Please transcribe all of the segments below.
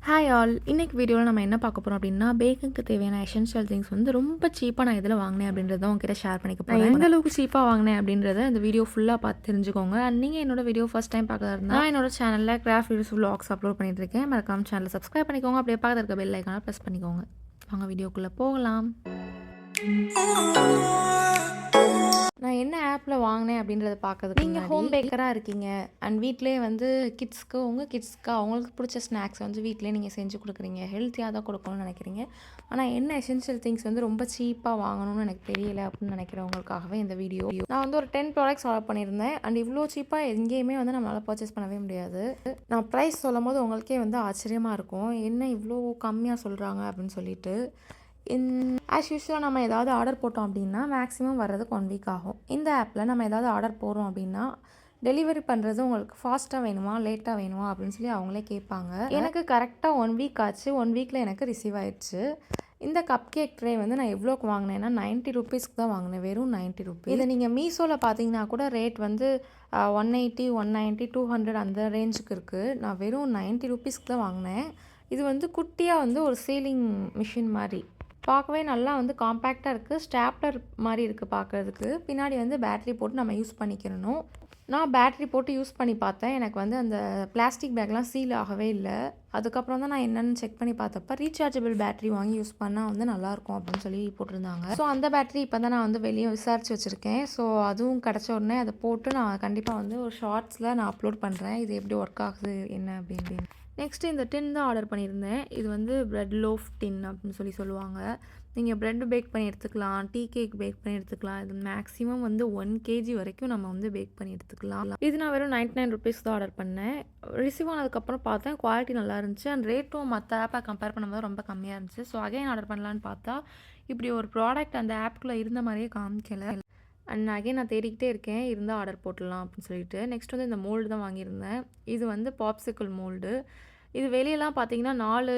Hi all, இன்னைக்கு வீடியோவில் நம்ம என்ன பார்க்க போகிறோம் அப்படின்னா, பேக்கிங்க்கு தேவையான எசென்ஷியல் திங்ஸ் வந்து ரொம்ப சீப்பாக நான் எதில் வாங்கினேன் அப்படின்றத உங்ககிட்ட ஷேர் பண்ணிக்க போகிறேன். எந்த அளவுக்கு சீப்பாக வாங்கினேன் அப்படின்றத இந்த வீடியோ ஃபுல்லாக பார்த்து தெரிஞ்சுக்கோங்க. அண்ட் நீங்கள் என்னோட வீடியோ ஃபஸ்ட் டைம் பார்க்கறதா இருந்தால் நான் என்னோட சேனலில் கிராஃப்ட் வீடியோஸ் vlogs அப்லோட் பண்ணிட்டு இருக்கேன். மறக்காம சேனலை சப்ஸ்கிரைப் பண்ணிக்கோங்க. அப்படியே பக்கத்தில் இருக்க பெல் ஐக்கானை ப்ரெஸ் பண்ணிக்கோங்க. வாங்க வீடியோக்குள்ளே போகலாம். நான் என்ன ஆப்பில் வாங்கினேன் அப்படின்றத பார்க்கறதுக்கு நீங்கள் ஹோம் பேக்கராக இருக்கீங்க அண்ட் வீட்டிலே வந்து கிட்ஸ்க்கு உங்கள் கிட்ஸ்க்கு அவங்களுக்கு பிடிச்ச ஸ்நாக்ஸ் வந்து வீட்டிலே நீங்கள் செஞ்சு கொடுக்குறீங்க, ஹெல்த்தியாக தான் கொடுக்கணும்னு நினைக்கிறீங்க. ஆனால் என்ன எசென்ஷியல் திங்ஸ் வந்து ரொம்ப சீப்பாக வாங்கணும்னு எனக்கு தெரியல அப்படின்னு நினைக்கிறவங்களுக்காகவே இந்த வீடியோ. நான் வந்து ஒரு 10 ப்ராடக்ட்ஸ் ஆர்டர் பண்ணியிருந்தேன் அண்ட் இவ்வளோ சீப்பாக எங்கேயுமே வந்து நம்மளால் பர்ச்சேஸ் பண்ணவே முடியாது. நான் ப்ரைஸ் சொல்லும் போது உங்களுக்கே வந்து ஆச்சரியமாக இருக்கும், என்ன இவ்வளோ கம்மியாக சொல்கிறாங்க அப்படின்னு சொல்லிட்டு. ஆஸ் யூஷுவலாக நம்ம ஏதாவது ஆர்டர் போட்டோம் அப்படின்னா மேக்ஸிமம் வர்றதுக்கு 1 வீக் ஆகும். இந்த ஆப்பில் நம்ம ஏதாவது ஆர்டர் போடுறோம் அப்படின்னா டெலிவரி பண்ணுறது உங்களுக்கு ஃபாஸ்ட்டாக வேணுமா லேட்டாக வேணுமா அப்படின்னு சொல்லி அவங்களே கேட்பாங்க. எனக்கு கரெக்டாக 1 வீக் ஆச்சு. 1 வீக்கில் எனக்கு ரிசீவ் ஆயிடுச்சு. இந்த கப் கேக் ட்ரே வந்து நான் எவ்வளோக்கு வாங்கினேன்னா 90 ருபீஸ்க்கு தான் வாங்கினேன், வெறும் 90 ருபீஸ். இதை நீங்கள் மீஷோவில் பார்த்தீங்கன்னா கூட ரேட் வந்து 180, 190, 200 அந்த ரேஞ்சுக்கு இருக்குது. நான் வெறும் 90 ருபீஸ்க்கு தான் வாங்கினேன். இது வந்து குட்டியாக வந்து ஒரு சீலிங் மிஷின் மாதிரி பார்க்கவே நல்லா வந்து காம்பேக்டாக இருக்குது. ஸ்டாப்லர் மாதிரி இருக்குது பார்க்குறதுக்கு. பின்னாடி வந்து பேட்ரி போட்டு நம்ம யூஸ் பண்ணிக்கிறணும். நான் பேட்ரி போட்டு யூஸ் பண்ணி பார்த்தேன். எனக்கு வந்து அந்த பிளாஸ்டிக் பேக்லாம் சீல் ஆகவே இல்லை. அதுக்கப்புறம் தான் நான் என்னென்னு செக் பண்ணி பார்த்தப்ப ரீசார்ஜபிள் பேட்ரி வாங்கி யூஸ் பண்ணால் வந்து நல்லாயிருக்கும் அப்படின்னு சொல்லி போட்டிருந்தாங்க. ஸோ அந்த பேட்ரி இப்போ தான் நான் வந்து வெளியே விசாரித்து வச்சுருக்கேன். ஸோ அதுவும் கிடச்ச உடனே அதை போட்டு நான் கண்டிப்பாக வந்து ஒரு ஷார்ட்ஸில் நான் அப்லோட் பண்ணுறேன், இது எப்படி ஒர்க் ஆகுது என்ன அப்படின்னு. நெக்ஸ்ட்டு இந்த டின் தான் ஆர்டர் பண்ணியிருந்தேன். இது வந்து பிரெட் லோஃப் டின் அப்படின்னு சொல்லுவாங்க. நீங்கள் ப்ரெட் பேக் பண்ணி எடுத்துக்கலாம், டீ கேக் பேக் பண்ணி எடுத்துக்கலாம். இது மேக்ஸிமம் வந்து 1 kg வரைக்கும் நம்ம வந்து பேக் பண்ணி எடுத்துக்கலாம். இது நான் வெறும் 99 ருபீஸ் தான் ஆர்டர் பண்ணேன். ரிசீவ் ஆனதுக்கப்புறம் பார்த்தேன் குவாலிட்டி நல்லா இருந்துச்சு அண்ட் ரேட்டும் மற்ற ஆப்பை கம்பேர் பண்ணும்போது ரொம்ப கம்மியாக இருந்துச்சு. ஸோ அகைன் ஆர்டர் பண்ணலான்னு பார்த்தா இப்படி ஒரு ப்ராடக்ட் அந்த ஆப்புக்குள்ளே இருந்த மாதிரியே காமிக்கலை. அண்ட் அகைன் நான் தேடிக்கிட்டே இருக்கேன், இருந்தால் ஆர்டர் போட்டுடலாம் அப்படின்னு சொல்லிட்டு. நெக்ஸ்ட் வந்து இந்த மோல்டு தான் வாங்கியிருந்தேன். இது வந்து பாப்சிக்கிள் மோல்டு. இது வெளியெல்லாம் பார்த்தீங்கன்னா 4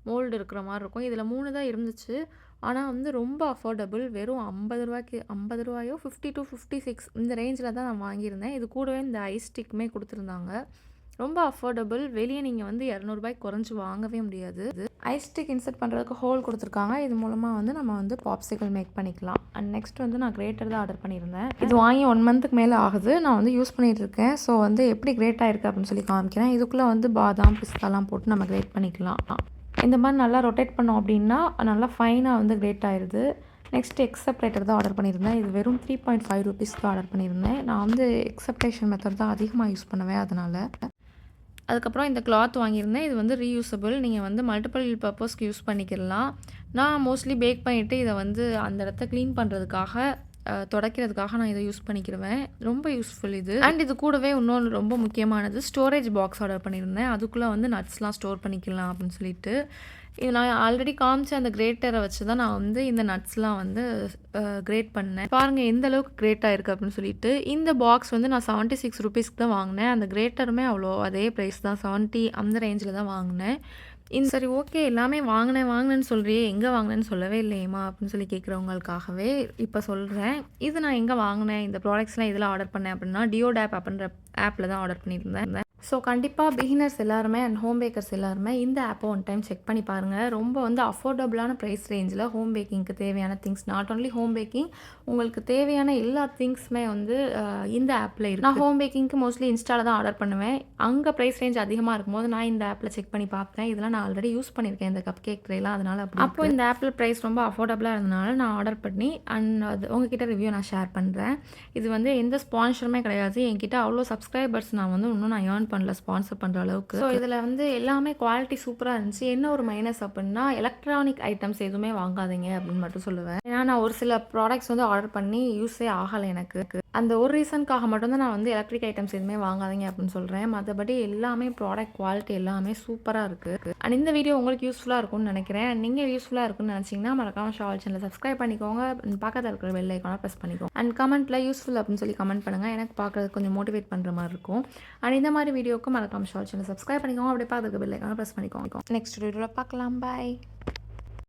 மோல்டு இருக்கிற மாதிரி இருக்கும். இதில் 3 தான் இருந்துச்சு. ஆனால் வந்து ரொம்ப அஃபோர்டபுள். வெறும் 50 ரூபாய்க்கு, 50 ரூபாயோ 50 to 56 இந்த ரேஞ்சில் தான் நான் வாங்கியிருந்தேன். இது கூடவே இந்த ஐஸ் ஸ்டிக்குமே கொடுத்துருந்தாங்க. ரொம்ப அஃபோர்டபுள். வெளியே நீங்கள் வந்து 200 ரூபாய்க்கு குறைஞ்சி வாங்கவே முடியாது. ஐஸ் ஸ்டிக் இன்சர்ட் பண்ணுறதுக்கு ஹோல் கொடுத்துருக்காங்க. இது மூலமாக வந்து நம்ம வந்து பாப்சிக்கல் மேக் பண்ணிக்கலாம். அண்ட் நெக்ஸ்ட் வந்து நான் கிரேட்டர் தான் ஆர்டர் பண்ணியிருந்தேன். இது வாங்கி 1 மந்த்துக்கு மேலே ஆகுது. நான் வந்து யூஸ் பண்ணிகிட்டு இருக்கேன். ஸோ வந்து எப்படி கிரேட் ஆகிருக்கு அப்படின்னு சொல்லி காமிக்கிறேன். இதுக்குள்ளே வந்து பாதாம் பிஸ்தாலாம் போட்டு நம்ம கிரேட் பண்ணிக்கலாம். இந்த மாதிரி நல்லா ரொட்டேட் பண்ணோம் அப்படின்னா நல்லா ஃபைனாக வந்து கிரேட் ஆயிடுது. நெக்ஸ்ட் எக்ஸப்ரேட்டர் தான் ஆர்டர் பண்ணியிருந்தேன். இது வெறும் 3.5 ருபீஸ்க்கு ஆர்டர் பண்ணியிருந்தேன். நான் வந்து எக்ஸப்டேஷன் மெத்தட் தான் அதிகமாக யூஸ் பண்ணுவேன் அதனால். அதுக்கப்புறம் இந்த கிளாத் வாங்கியிருந்தேன். இது வந்து ரீயூசபிள். நீங்கள் வந்து மல்டிபிள் பர்பஸ்க்கு யூஸ் பண்ணிக்கலாம். நான் மோஸ்ட்லி பேக் பண்ணிவிட்டு இதை வந்து அந்த இடத்த க்ளீன் பண்ணுறதுக்காக துடைக்கிறதுக்காக நான் இதை யூஸ் பண்ணிக்கிடுவேன். ரொம்ப யூஸ்ஃபுல் இது. அண்ட் இது கூடவே இன்னொன்று ரொம்ப முக்கியமானது ஸ்டோரேஜ் பாக்ஸ் ஆர்டர் பண்ணியிருந்தேன். அதுக்குள்ளே வந்து நட்ஸ்லாம் ஸ்டோர் பண்ணிக்கலாம் அப்படின்னு சொல்லிட்டு. இது நான் ஆல்ரெடி காமிச்ச அந்த கிரேட்டரை வச்சு தான் நான் வந்து இந்த நட்ஸ்லாம் வந்து கிரேட் பண்ணேன். பாருங்கள் எந்த அளவுக்கு கிரேட் ஆகிருக்கு அப்படின்னு சொல்லிட்டு. இந்த பாக்ஸ் வந்து நான் 76 ருபீஸ்க்கு தான் வாங்கினேன். அந்த கிரேட்டருமே அவ்வளோ அதே ப்ரைஸ் தான், 70 அந்த ரேஞ்சில் தான் வாங்கினேன். சரி ஓகே, எல்லாமே வாங்கினேன்னு சொல்கிறியே, எங்கே வாங்கினேன்னு சொல்லவே இல்லையேம்மா அப்படின்னு சொல்லி கேட்குறவங்களுக்காகவே இப்போ சொல்கிறேன். இது நான் எங்கே வாங்கினேன், இந்த ப்ராடக்ட்ஸ்லாம் இதில் ஆர்டர் பண்ணேன் அப்படின்னா Deodap அப்படின்ற ஆப்பில் தான் ஆர்டர் பண்ணியிருந்தேன். ஸோ கண்டிப்பாக பிகினர்ஸ் எல்லாருமே அண்ட் ஹோம் பேக்கர்ஸ் எல்லாருமே இந்த ஆப்பை 1 டைம் செக் பண்ணி பாருங்கள். ரொம்ப வந்து அஃபோர்டபுளான ப்ரைஸ் ரேஞ்சில் ஹோம் பேக்கிங்க்கு தேவையான things, not only home baking, உங்களுக்கு தேவையான எல்லா திங்ஸுமே வந்து இந்த ஆப்பில் இருக்குது. நான் ஹோம் பேக்கிங்க்கு மோஸ்ட்லி இன்ஸ்டாவில் தான் ஆர்டர் பண்ணுவேன். அங்கே ப்ரைஸ் ரேஞ்ச் அதிகமாக இருக்கும்போது நான் இந்த ஆப்பில் செக் பண்ணி பார்ப்பேன். இதெல்லாம் நான் ஆல்ரெடி யூஸ் பண்ணியிருக்கேன் இந்த கப் கேக் ட்ரேலாம். அதனால் அப்போ இந்த ஆப்பில் ப்ரைஸ் ரொம்ப அஃபோர்டபுளாக இருந்தனால நான் ஆர்டர் பண்ணி அண்ட் அது உங்ககிட்ட ரிவ்யூ நான் ஷேர் பண்ணுறேன். இது வந்து எந்த ஸ்பான்சருமே கிடையாது. என்கிட்ட அவ்வளோ சப்ஸ்கிரைபர்ஸ் நான் வந்து இன்னும் நான் ஏர்ன் பண்ணல ஸ்பான்சர் பண்ணுற அளவுக்கு. ஸோ இதில் வந்து எல்லாமே குவாலிட்டி சூப்பராக இருந்துச்சு. என்ன ஒரு மைனஸ் அப்படின்னா எலக்ட்ரானிக் ஐட்டம்ஸ் எதுவுமே வாங்காதீங்க அப்படின்னு மட்டும் சொல்லுவேன். ஏன்னா நான் ஒரு சில ப்ராடக்ட்ஸ் வந்து ஆர்டர் பண்ணி யூஸே ஆகலை எனக்கு. அந்த ஒரு ரீசனுக்காக மட்டும்தான் நான் வந்து எலக்ட்ரிக் ஐட்டம்ஸ் எதுவுமே வாங்காதீங்க அப்படின்னு சொல்கிறேன். மற்றபடி எல்லாமே ப்ராடக்ட் குவாலிட்டி எல்லாமே சூப்பராக இருக்குது. அண்ட் இந்த வீடியோ உங்களுக்கு யூஸ்ஃபுல்லாக இருக்கும்னு நினைக்கிறேன். நீங்கள் யூஸ்ஃபுல்லாக இருக்குன்னு நினச்சிங்கன்னா மறக்காம ஷால் சேனலை சப்ஸ்கிரைப் பண்ணிக்கோங்க. பக்கத்தில் இருக்கிற பெல் ஐக்கானை ப்ரெஸ் பண்ணிக்கோங்க. அண்ட் கமெண்ட்டில் யூஸ்ஃபுல் அப்படின்னு சொல்லி கமெண்ட் பண்ணுங்கள். எனக்கு பார்க்குறதுக்கு கொஞ்சம் மோட்டிவேட் பண்ணுற மாதிரி இருக்கும். அண்ட் இந்த மாதிரி வீடியோக்கு மறக்காம ஷால் சேனலை சப்ஸ்கிரைப் பண்ணிக்கோங்க. அப்படியே பார்க்குறதுக்கு பெல் ஐக்கானை ப்ரெஸ் பண்ணிக்கோங்க. நெக்ஸ்ட் வீடியோவில் பார்க்கலாம். பாய்.